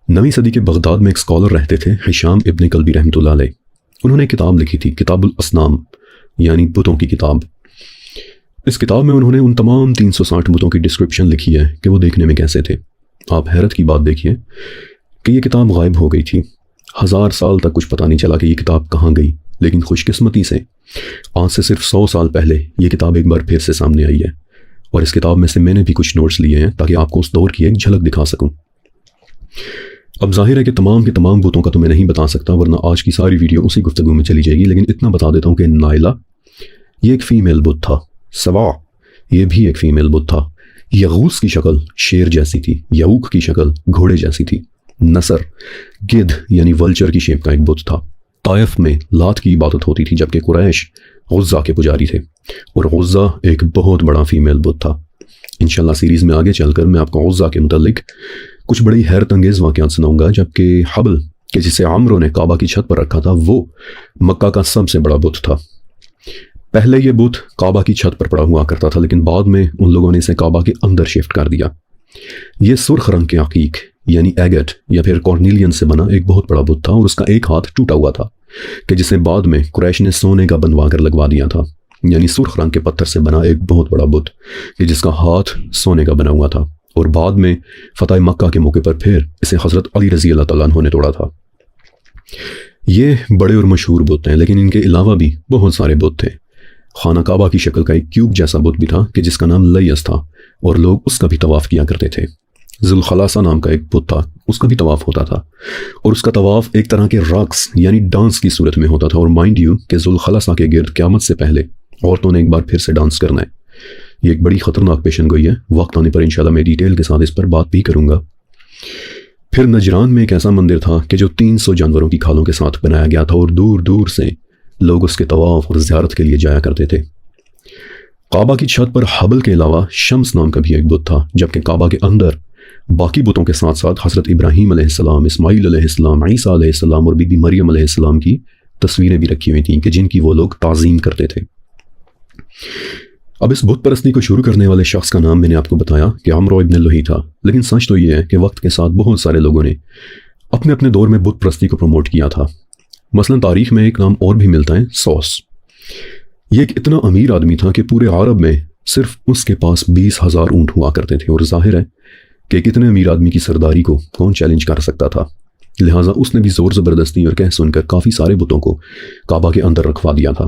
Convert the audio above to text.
نویں صدی کے بغداد میں ایک اسکالر رہتے تھے ہشام ابن کلبی رحمۃ اللہ علیہ. انہوں نے ایک کتاب لکھی تھی، کتاب الاسنام، یعنی بتوں کی کتاب. اس کتاب میں انہوں نے ان تمام 360 بتوں کی ڈسکرپشن لکھی ہے کہ وہ دیکھنے میں کیسے تھے. آپ حیرت کی بات دیکھیے کہ یہ کتاب غائب ہو گئی تھی. 1000 سال تک کچھ پتہ نہیں چلا کہ یہ کتاب کہاں گئی، لیکن خوش قسمتی سے آج سے صرف 100 سال پہلے یہ کتاب ایک بار پھر سے سامنے آئی ہے، اور اس کتاب میں سے میں نے بھی کچھ نوٹس لیے ہیں تاکہ آپ کو اس دور کی ایک جھلک دکھا سکوں. اب ظاہر ہے کہ تمام کے تمام بتوں کا تو میں نہیں بتا سکتا، ورنہ آج کی ساری ویڈیو اسی گفتگو میں چلی جائے گی، لیکن اتنا بتا دیتا ہوں کہ نائلہ یہ ایک فیمیل بت تھا. سوا یہ بھی ایک فیمیل بت تھا. یغوث کی شکل شیر جیسی تھی، یعوق کی شکل گھوڑے جیسی تھی. نصر گدھ یعنی ولچر کی شیپ کا ایک بت تھا. طائف میں لات کی عبادت ہوتی تھی، جبکہ قریش عزا کے پجاری تھے، اور عزا ایک بہت بڑا فیمیل بت تھا. انشاءاللہ سیریز میں آگے چل کر میں آپ کو عزا کے متعلق کچھ بڑی حیرت انگیز واقعات سناؤں گا. جبکہ حبل کہ جسے عمرو نے کعبہ کی چھت پر رکھا تھا، وہ مکہ کا سب سے بڑا بت تھا. پہلے یہ بت کعبہ کی چھت پر پڑا ہوا کرتا تھا، لیکن بعد میں ان لوگوں نے اسے کعبہ کے اندر شفٹ کر دیا. یہ سرخ رنگ کے عقیق یعنی ایگٹ یا پھر کارنیلین سے بنا ایک بہت بڑا بت تھا، اور اس کا ایک ہاتھ ٹوٹا ہوا تھا کہ جسے بعد میں قریش نے سونے کا بنوا کر لگوا دیا تھا. یعنی سرخ رنگ کے پتھر سے بنا ایک بہت بڑا بت کہ جس کا ہاتھ سونے کا بنا ہوا تھا، اور بعد میں فتح مکہ کے موقع پر پھر اسے حضرت علی رضی اللہ تعالیٰ عنہ نے توڑا تھا. یہ بڑے اور مشہور بت ہیں، لیکن ان کے علاوہ بھی بہت سارے بت تھے. خانہ کعبہ کی شکل کا ایک کیوب جیسا بت بھی تھا کہ جس کا نام لیس تھا، اور لوگ اس کا بھی طواف کیا کرتے تھے. ذوالخلاصہ نام کا ایک بت تھا، اس کا بھی طواف ہوتا تھا، اور اس کا طواف ایک طرح کے رقص یعنی ڈانس کی صورت میں ہوتا تھا. اور مائنڈ یو کہ ذوالخلاصہ کے گرد قیامت سے پہلے عورتوں نے ایک بار پھر سے ڈانس کرنا ہے. یہ ایک بڑی خطرناک پیشن گوئی ہے. وقت آنے پر انشاءاللہ میں ڈیٹیل کے ساتھ اس پر بات بھی کروں گا. پھر نجران میں ایک ایسا مندر تھا کہ جو 300 جانوروں کی کھالوں کے ساتھ بنایا گیا تھا، اور دور دور سے لوگ اس کے طواف اور زیارت کے لیے جایا کرتے تھے. کعبہ کی چھت پر حبل کے علاوہ شمس نام کا بھی ایک بت تھا، جبکہ کعبہ کے اندر باقی بتوں کے ساتھ ساتھ حضرت ابراہیم علیہ السلام، اسماعیل علیہ السلام، عیسیٰ علیہ السلام اور بی بی مریم علیہ السلام کی تصویریں بھی رکھی ہوئی تھیں کہ جن کی وہ لوگ تعظیم کرتے تھے. اب اس بت پرستی کو شروع کرنے والے شخص کا نام میں نے آپ کو بتایا کہ عمرو ابن لہی تھا، لیکن سچ تو یہ ہے کہ وقت کے ساتھ بہت سارے لوگوں نے اپنے اپنے دور میں بت پرستی کو پروموٹ کیا تھا. مثلا تاریخ میں ایک نام اور بھی ملتا ہے، سوس. یہ ایک اتنا امیر آدمی تھا کہ پورے عرب میں صرف اس کے پاس 20,000 اونٹ ہوا کرتے تھے، اور ظاہر ہے کہ کتنے امیر آدمی کی سرداری کو کون چیلنج کر سکتا تھا. لہٰذا اس نے بھی زور زبردستی اور کہہ سن کر کافی سارے بتوں کو کعبہ کے اندر رکھوا دیا تھا.